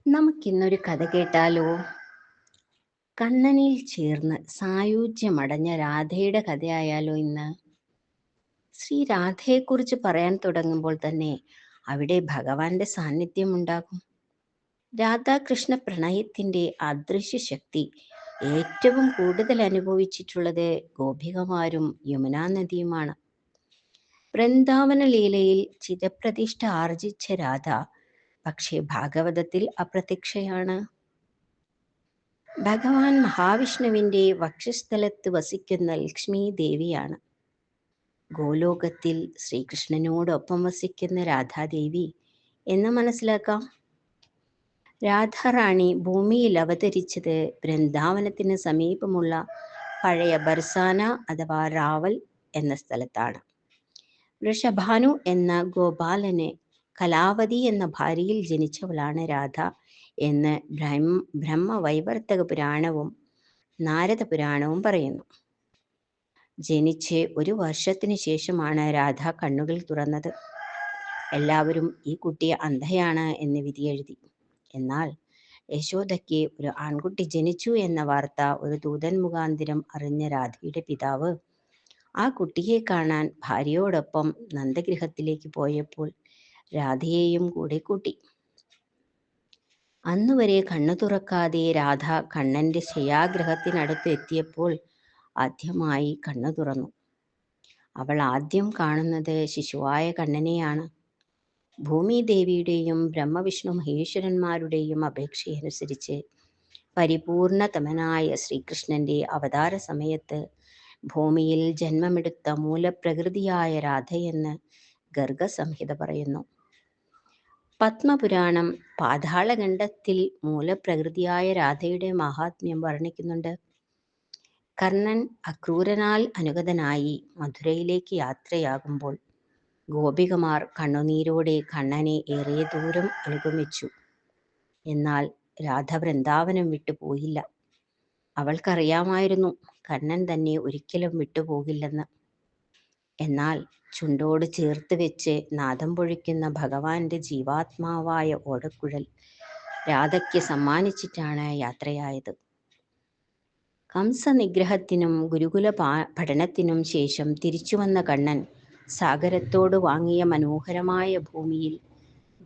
നമുക്കിന്നൊരു കഥ കേട്ടാലോ? കണ്ണനിൽ ചേർന്ന് സായുജ്യമടഞ്ഞ രാധയുടെ കഥയായാലോ ഇന്ന്? ശ്രീ രാധയെക്കുറിച്ച് പറയാൻ തുടങ്ങുമ്പോൾ തന്നെ അവിടെ ഭഗവാന്റെ സാന്നിധ്യമുണ്ടാകും. രാധാകൃഷ്ണ പ്രണയത്തിന്റെ അദൃശ്യ ശക്തി ഏറ്റവും കൂടുതൽ അനുഭവിച്ചിട്ടുള്ളത് ഗോപികമാരും യമുനാ നദിയുമാണ്. വൃന്ദാവന ലീലയിൽ ചിരപ്രതിഷ്ഠ ആർജിച്ച രാധ പക്ഷേ ഭാഗവതത്തിൽ അപ്രത്യക്ഷയാണ്. ഭഗവാൻ മഹാവിഷ്ണുവിന്റെ വക്ഷസ്ഥലത്ത് വസിക്കുന്ന ലക്ഷ്മി ദേവിയാണ്. ഗോലോകത്തിൽ ശ്രീകൃഷ്ണനോടൊപ്പം വസിക്കുന്ന രാധാദേവി എന്ന് മനസ്സിലാക്കാം. രാധാറാണി ഭൂമിയിൽ അവതരിച്ചത് വൃന്ദാവനത്തിന് സമീപമുള്ള പഴയ ബർസാന അഥവാ റാവൽ എന്ന സ്ഥലത്താണ്. വൃഷഭാനു എന്ന ഗോപാലന് കലാവതി എന്ന ഭാര്യയിൽ ജനിച്ചവളാണ് രാധ എന്ന് ബ്രഹ്മവൈവർത്തക പുരാണവും നാരദ പുരാണവും പറയുന്നു. ജനിച്ച് ഒരു വർഷത്തിന് ശേഷമാണ് രാധ കണ്ണുകൾ തുറന്നത്. എല്ലാവരും ഈ കുട്ടിയെ അന്ധയാണ് എന്ന് വിധിയെഴുതി. എന്നാൽ യശോദയ്ക്ക് ഒരു ആൺകുട്ടി ജനിച്ചു എന്ന വാർത്ത ഒരു ദൂതൻ മുഖാന്തരം അറിഞ്ഞ രാധയുടെ പിതാവ് ആ കുട്ടിയെ കാണാൻ ഭാര്യയോടൊപ്പം നന്ദഗൃഹത്തിലേക്ക് പോയപ്പോൾ രാധയെയും കൂടെ കൂട്ടി. അന്നുവരെ കണ്ണു തുറക്കാതെ രാധ കണ്ണന്റെ ശയാഗ്രഹത്തിനടുത്ത് എത്തിയപ്പോൾ ആദ്യമായി കണ്ണു തുറന്നു. അവൾ ആദ്യം കാണുന്നത് ശിശുവായ കണ്ണനെയാണ്. ഭൂമിദേവിയുടെയും ബ്രഹ്മവിഷ്ണു മഹേശ്വരന്മാരുടെയും അപേക്ഷയനുസരിച്ച് പരിപൂർണതമനായ ശ്രീകൃഷ്ണന്റെ അവതാര സമയത്ത് ഭൂമിയിൽ ജന്മമെടുത്ത മൂലപ്രകൃതിയായ രാധയെന്ന് ഗർഗസംഹിത പറയുന്നു. പത്മപുരാണം പാതാളഖണ്ഡത്തിൽ മൂലപ്രകൃതിയായ രാധയുടെ മഹാത്മ്യം വർണ്ണിക്കുന്നുണ്ട്. കർണൻ അക്രൂരനാൽ അനുഗതനായി മധുരയിലേക്ക് യാത്രയാകുമ്പോൾ ഗോപികമാർ കണ്ണുനീരോടെ കണ്ണനെ ഏറെ ദൂരം അനുഗമിച്ചു. എന്നാൽ രാധ വൃന്ദാവനം വിട്ടുപോയില്ല. അവൾക്കറിയാമായിരുന്നു കണ്ണൻ തന്നെ ഒരിക്കലും വിട്ടുപോകില്ലെന്ന്. എന്നാൽ ചുണ്ടോട് ചേർത്ത് വെച്ച് നാദം പൊഴിക്കുന്ന ഭഗവാന്റെ ജീവാത്മാവായ ഓടക്കുഴൽ രാധയ്ക്ക് സമ്മാനിച്ചിട്ടാണ് യാത്രയായത്. കംസനിഗ്രഹത്തിനും ഗുരുകുല പഠനത്തിനും ശേഷം തിരിച്ചുവന്ന കണ്ണൻ സാഗരത്തോട് വാങ്ങിയ മനോഹരമായ ഭൂമിയിൽ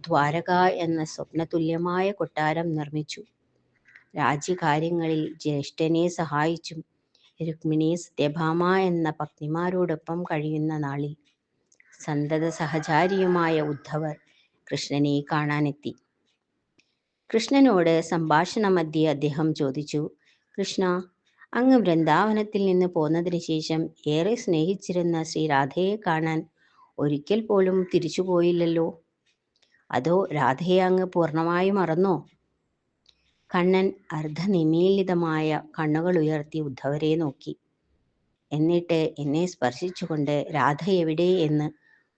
ദ്വാരക എന്ന സ്വപ്നതുല്യമായ കൊട്ടാരം നിർമ്മിച്ചു. രാജ്യകാര്യങ്ങളിൽ ജ്യേഷ്ഠനെ സഹായിച്ചും രുക്മിണി സത്യഭാമ എന്ന പത്നിമാരോടൊപ്പം കഴിയുന്ന നാളിൽ സന്തത സഹചാരിയുമായ ഉദ്ധവർ കൃഷ്ണനെ കാണാനെത്തി. കൃഷ്ണനോട് സംഭാഷണമധ്യേ അദ്ദേഹം ചോദിച്ചു, കൃഷ്ണ, അങ്ങ് വൃന്ദാവനത്തിൽ നിന്ന് പോന്നതിന് ശേഷം ഏറെ സ്നേഹിച്ചിരുന്ന ശ്രീരാധയെ കാണാൻ ഒരിക്കൽ പോലും തിരിച്ചുപോയില്ലല്ലോ. അതോ രാധയെ അങ്ങ് പൂർണ്ണമായി മറന്നോ? കണ്ണൻ അർദ്ധനിമീലിതമായ കണ്ണുകൾ ഉയർത്തി ഉദ്ധവരെ നോക്കി. എന്നിട്ട് എന്നെ സ്പർശിച്ചുകൊണ്ട് രാധ എവിടെ എന്ന്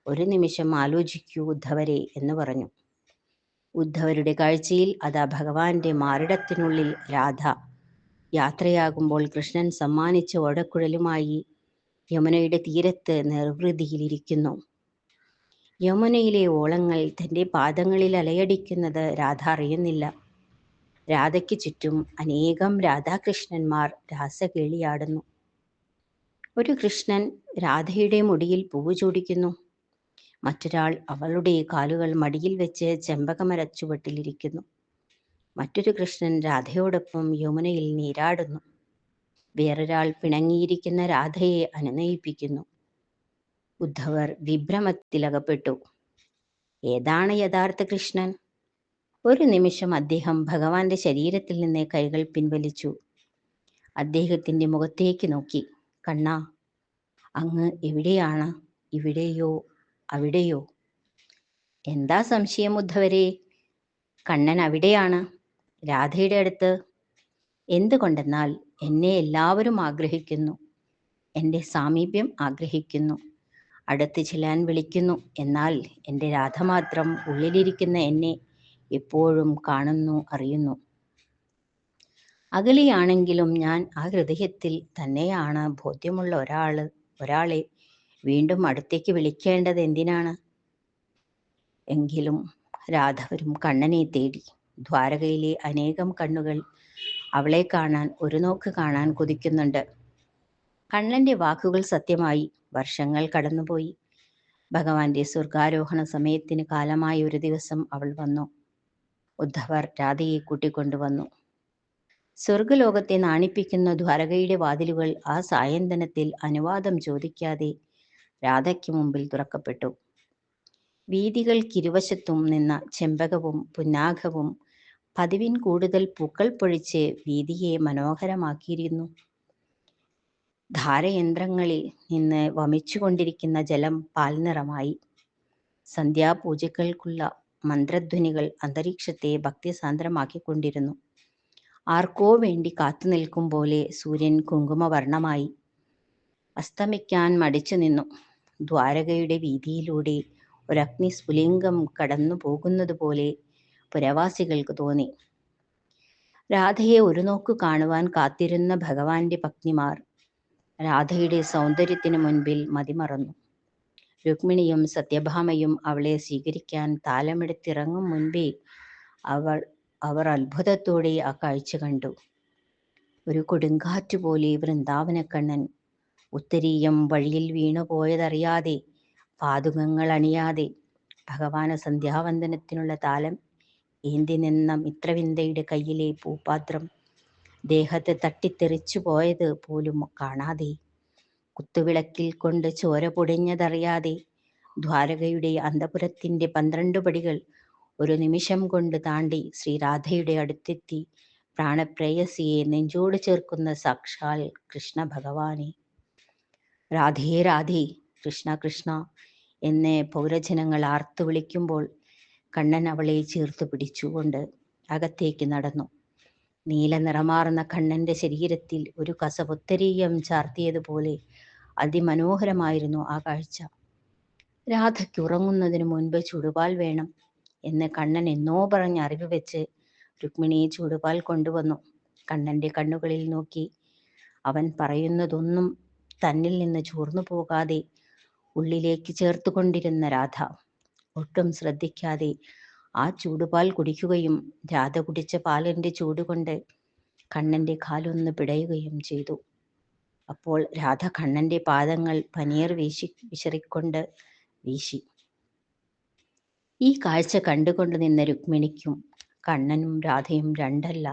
ഒരു നിമിഷം ആലോചിക്കൂ ഉദ്ധവരെ എന്ന് പറഞ്ഞു. ഉദ്ധവരുടെ കാഴ്ചയിൽ അതാ ഭഗവാന്റെ മാറിടത്തിനുള്ളിൽ രാധ യാത്രയാകുമ്പോൾ കൃഷ്ണൻ സമ്മാനിച്ച ഓടക്കുഴലുമായി യമുനയുടെ തീരത്ത് നിർവൃതിയിലിരിക്കുന്നു. യമുനയിലെ ഓളങ്ങൾ തൻ്റെ പാദങ്ങളിൽ അലയടിക്കുന്നത് രാധ അറിയുന്നില്ല. രാധയ്ക്ക് ചുറ്റും അനേകം രാധാകൃഷ്ണന്മാർ രാസകേളിയാടുന്നു. ഒരു കൃഷ്ണൻ രാധയുടെ മുടിയിൽ പൂവ് ചൂടിക്കുന്നു. മറ്റൊരാൾ അവളുടെ കാലുകൾ മടിയിൽ വെച്ച് ചെമ്പകമര ചുവട്ടിലിരിക്കുന്നു. മറ്റൊരു കൃഷ്ണൻ രാധയോടൊപ്പം യമുനയിൽ നീരാടുന്നു. വേറൊരാൾ പിണങ്ങിയിരിക്കുന്ന രാധയെ അനുനയിപ്പിക്കുന്നു. ഉദ്ധവർ വിഭ്രമത്തിലകപ്പെട്ടു. ഏതാണ് യഥാർത്ഥ കൃഷ്ണൻ? ഒരു നിമിഷം അദ്ദേഹം ഭഗവാന്റെ ശരീരത്തിൽ നിന്ന് കൈകൾ പിൻവലിച്ചു. അദ്ദേഹത്തിന്റെ മുഖത്തേക്ക് നോക്കി. കണ്ണാ, അങ്ങ് എവിടെയാണ്? ഇവിടെയോ അവിടെയോ? എന്താ സംശയം ഉദ്ധവരെ? കണ്ണൻ അവിടെയാണ്, രാധയുടെ അടുത്ത്. എന്തുകൊണ്ടെന്നാൽ എന്നെ എല്ലാവരും ആഗ്രഹിക്കുന്നു, എൻ്റെ സാമീപ്യം ആഗ്രഹിക്കുന്നു, അടുത്ത് ചെല്ലാൻ വിളിക്കുന്നു. എന്നാൽ എൻ്റെ രാധ മാത്രം ഉള്ളിലിരിക്കുന്ന എന്നെ എപ്പോഴും കാണുന്നു, അറിയുന്നു. അകലെയാണെങ്കിലും ഞാൻ ആ ഹൃദയത്തിൽ തന്നെയാണ്. ബോധ്യമുള്ള ഒരാളെ വീണ്ടും അടുത്തേക്ക് വിളിക്കേണ്ടത് എന്തിനാണ്? എങ്കിലും രാധ വരും കണ്ണനെ തേടി. ദ്വാരകയിലെ അനേകം കണ്ണുകൾ അവളെ കാണാൻ, ഒരു നോക്ക് കാണാൻ കൊതിക്കുന്നുണ്ട്. കണ്ണന്റെ വാക്കുകൾ സത്യമായി. വർഷങ്ങൾ കടന്നുപോയി. ഭഗവാന്റെ സ്വർഗാരോഹണ സമയത്തിന് കാലമായ ഒരു ദിവസം അവൾ വന്നു. ഉദ്ധവർ രാധയെ കൂട്ടിക്കൊണ്ടുവന്നു. സ്വർഗലോകത്തെ നാണിപ്പിക്കുന്ന ദ്വാരകയുടെ വാതിലുകൾ ആ സായന്തനത്തിൽ അനുവാദം ചോദിക്കാതെ രാധയ്ക്ക് മുമ്പിൽ തുറക്കപ്പെട്ടു. വീഥികൾക്കിരുവശത്തും നിന്ന ചെമ്പകവും പുന്നാഗവും പതിവിൻ കൂടുതൽ പൂക്കൾ പൊഴിച്ച് വീഥിയെ മനോഹരമാക്കിയിരുന്നു. ധാരയന്ത്രങ്ങളിൽ നിന്ന് വമിച്ചുകൊണ്ടിരിക്കുന്ന ജലം പാൽനിറമായി. സന്ധ്യാപൂജകൾക്കുള്ള മന്ത്രധ്വനികൾ അന്തരീക്ഷത്തെ ഭക്തിസാന്ദ്രമാക്കിക്കൊണ്ടിരുന്നു. ആർക്കോ വേണ്ടി കാത്തുനിൽക്കും പോലെ സൂര്യൻ കുങ്കുമവർണ്ണമായി. അസ്തമിക്കാൻ മടിച്ചു നിന്നു. ദ്വാരകയുടെ വീതിയിലൂടെ ഒരഗ്നിസ്ഫുലിംഗം കടന്നു പോകുന്നത് പോലെ പുരവാസികൾക്ക് തോന്നി. രാധയെ ഒരു നോക്കു കാണുവാൻ കാത്തിരുന്ന ഭഗവാന്റെ പത്നിമാർ രാധയുടെ സൗന്ദര്യത്തിന് മുൻപിൽ മതിമറന്നു. രുക്മിണിയും സത്യഭാമയും അവളെ സ്വീകരിക്കാൻ താലമെടുത്തിറങ്ങും മുൻപേ അവർ അത്ഭുതത്തോടെ ആ കാഴ്ച കണ്ടു. ഒരു കൊടുങ്കാറ്റുപോലെ വൃന്ദാവനക്കണ്ണൻ ഉത്തരീയം വഴിയിൽ വീണുപോയതറിയാതെ, പാതുകങ്ങൾ അണിയാതെ, ഭഗവാന് സന്ധ്യാവന്ദനത്തിനുള്ള താലം ഏന്തി നിന്ന മിത്രവിന്ദയുടെ കയ്യിലെ പൂപാത്രം ദേഹത്ത് തട്ടിത്തെറിച്ചു പോയത് പോലും കാണാതെ, കുത്തുവിളക്കിൽ കൊണ്ട് ചോര പൊടിഞ്ഞതറിയാതെ, ദ്വാരകയുടെ അന്തപുരത്തിൻ്റെ 12 പടികൾ ഒരു നിമിഷം കൊണ്ട് താണ്ടി ശ്രീരാധയുടെ അടുത്തെത്തി പ്രാണപ്രേയസിയെ നെഞ്ചോട് ചേർക്കുന്ന സാക്ഷാൽ കൃഷ്ണ ഭഗവാനെ. രാധേ രാധേ, കൃഷ്ണ കൃഷ്ണ എന്ന് പൗരജനങ്ങൾ ആർത്തു വിളിക്കുമ്പോൾ കണ്ണൻ അവളെ ചേർത്ത് പിടിച്ചുകൊണ്ട് അകത്തേക്ക് നടന്നു. നീല നിറമാർന്ന കണ്ണന്റെ ശരീരത്തിൽ ഒരു കസപുത്തരീയം ചാർത്തിയതുപോലെ അതിമനോഹരമായിരുന്നു ആ കാഴ്ച. രാധയ്ക്ക് ഉറങ്ങുന്നതിന് മുൻപ് ചൂടുപാൽ വേണം എന്ന് കണ്ണൻ എന്നോ പറഞ്ഞ് അറിവ് വെച്ച് രുക്മിണിയെ ചൂടുപാൽ കൊണ്ടുവന്നു. കണ്ണന്റെ കണ്ണുകളിൽ നോക്കി അവൻ പറയുന്നതൊന്നും തന്നിൽ നിന്ന് ചോർന്നു പോകാതെ ഉള്ളിലേക്ക് ചേർത്തുകൊണ്ടിരുന്ന രാധ ഒട്ടും ശ്രദ്ധിക്കാതെ ആ ചൂടുപാൽ കുടിക്കുകയും രാധ കുടിച്ച പാലിൻ്റെ ചൂടുകൊണ്ട് കണ്ണന്റെ കാലൊന്ന് പിടയുകയും ചെയ്തു. അപ്പോൾ രാധ കണ്ണന്റെ പാദങ്ങൾ പനീർ വിശറിക്കൊണ്ട് വീശി. ഈ കാഴ്ച കണ്ടുകൊണ്ട് നിന്ന രുക്മിണിക്കും കണ്ണനും രാധയും രണ്ടല്ല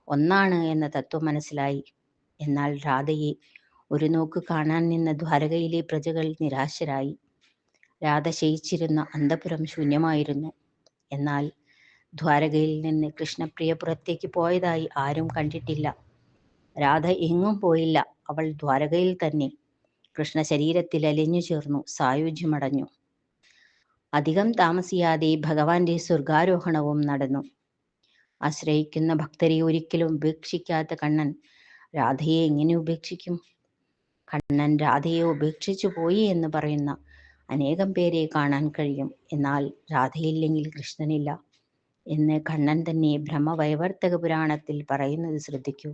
ഒന്നാണ് എന്ന തത്വം മനസ്സിലായി. എന്നാൽ രാധയെ ഒരു നോക്ക് കാണാൻ നിന്ന ദ്വാരകയിലെ പ്രജകൾ നിരാശരായി. രാധ ശയിച്ചിരുന്ന അന്തപുരം ശൂന്യമായിരുന്നു. എന്നാൽ ദ്വാരകയിൽ നിന്ന് കൃഷ്ണപ്രിയ പുറത്തേക്ക് പോയതായി ആരും കണ്ടിട്ടില്ല. രാധ എങ്ങും പോയില്ല. അവൾ ദ്വാരകയിൽ തന്നെ കൃഷ്ണ ശരീരത്തിൽ അലിഞ്ഞു ചേർന്നു, സായുജ്യമടഞ്ഞു. അധികം താമസിയാതെ ഭഗവാന്റെ സ്വർഗാരോഹണവും നടന്നു. ആശ്രയിക്കുന്ന ഭക്തരെ ഒരിക്കലും ഉപേക്ഷിക്കാത്ത കണ്ണൻ രാധയെ എങ്ങനെ ഉപേക്ഷിക്കും? കണ്ണൻ രാധയെ ഉപേക്ഷിച്ചു പോയി എന്ന് പറയുന്ന അനേകം പേരെ കാണാൻ കഴിയും. എന്നാൽ രാധയില്ലെങ്കിൽ കൃഷ്ണനില്ല എന്ന് കണ്ണൻ തന്നെ ബ്രഹ്മവൈവർത്തക പുരാണത്തിൽ പറയുന്നത് ശ്രദ്ധിക്കൂ.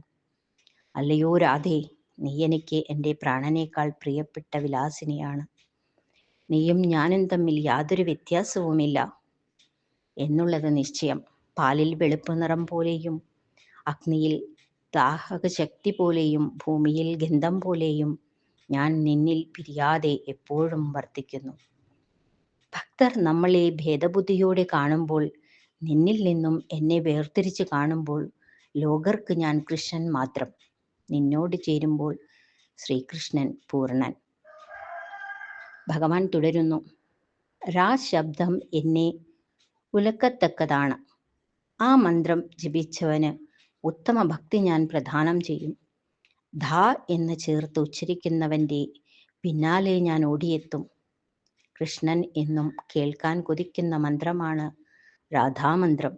അല്ലയോ രാധേ, നീ എനിക്ക് എൻ്റെ പ്രാണനേക്കാൾ പ്രിയപ്പെട്ട വിലാസിനിയാണ്. നീയും ഞാനും തമ്മിൽ യാതൊരു വ്യത്യാസവുമില്ല എന്നുള്ളത് നിശ്ചയം. പാലിൽ വെളുപ്പ് നിറം പോലെയും അഗ്നിയിൽ ദാഹക ശക്തി പോലെയും ഭൂമിയിൽ ഗന്ധം പോലെയും ഞാൻ നിന്നിൽ പിരിയാതെ എപ്പോഴും വർത്തിക്കുന്നു. ഭക്തർ നമ്മളെ ഭേദബുദ്ധിയോടെ കാണുമ്പോൾ, നിന്നിൽ നിന്നും എന്നെ വേർതിരിച്ച് കാണുമ്പോൾ ലോകർക്ക് ഞാൻ കൃഷ്ണൻ മാത്രം. നിന്നോട് ചേരുമ്പോൾ ശ്രീകൃഷ്ണൻ പൂർണ്ണൻ. ഭഗവാൻ തുടരുന്നു. രാ ശബ്ദം എന്നെ ഉലക്കത്തക്കതാണ്. ആ മന്ത്രം ജപിച്ചവന് ഉത്തമ ഭക്തി ഞാൻ പ്രദാനം ചെയ്യും. ധാ എന്ന് ചേർത്ത് ഉച്ചരിക്കുന്നവൻ്റെ പിന്നാലെ ഞാൻ ഓടിയെത്തും. കൃഷ്ണൻ എന്നും കേൾക്കാൻ കൊതിക്കുന്ന മന്ത്രമാണ് രാധാമന്ത്രം.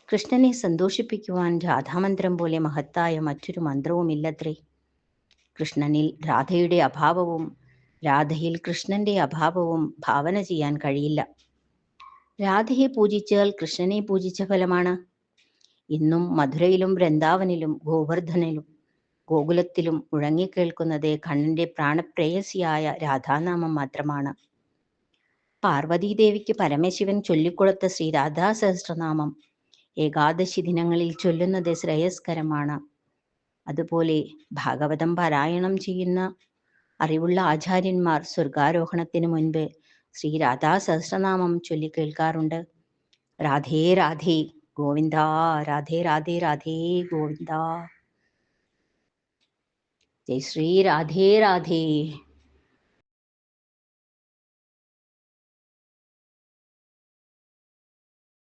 കൃഷ്ണനെ സന്തോഷിപ്പിക്കുവാൻ രാധാമന്ത്രം പോലെ മഹത്തായ മറ്റൊരു മന്ത്രവുമില്ലത്രേ. കൃഷ്ണനിൽ രാധയുടെ അഭാവവും രാധയിൽ കൃഷ്ണന്റെ അഭാവവും ഭാവന ചെയ്യാൻ കഴിയില്ല. രാധയെ പൂജിച്ചാൽ കൃഷ്ണനെ പൂജിച്ച ഫലമാണ്. ഇന്നും മധുരയിലും വൃന്ദാവനിലും ഗോവർദ്ധനിലും ഗോകുലത്തിലും മുഴങ്ങിക്കേൾക്കുന്നത് കണ്ണന്റെ പ്രാണപ്രേയസിയായ രാധാനാമം മാത്രമാണ്. പാർവതീദേവിക്ക് പരമശിവൻ ചൊല്ലിക്കൊടുത്ത ശ്രീരാധാ സഹസ്രനാമം ഏകാദശി ദിനങ്ങളിൽ ചൊല്ലുന്നത് ശ്രേയസ്കരമാണ്. അതുപോലെ ഭാഗവതം പാരായണം ചെയ്യുന്ന അറിവുള്ള ആചാര്യന്മാർ സ്വർഗാരോഹണത്തിന് മുൻപ് ശ്രീ രാധാ സഹസ്രനാമം ചൊല്ലി കേൾക്കാറുണ്ട്. രാധേ രാധേ ഗോവിന്ദ, രാധേ രാധേ രാധേ ഗോവിന്ദ. ജയ് ശ്രീ രാധേ രാധേ.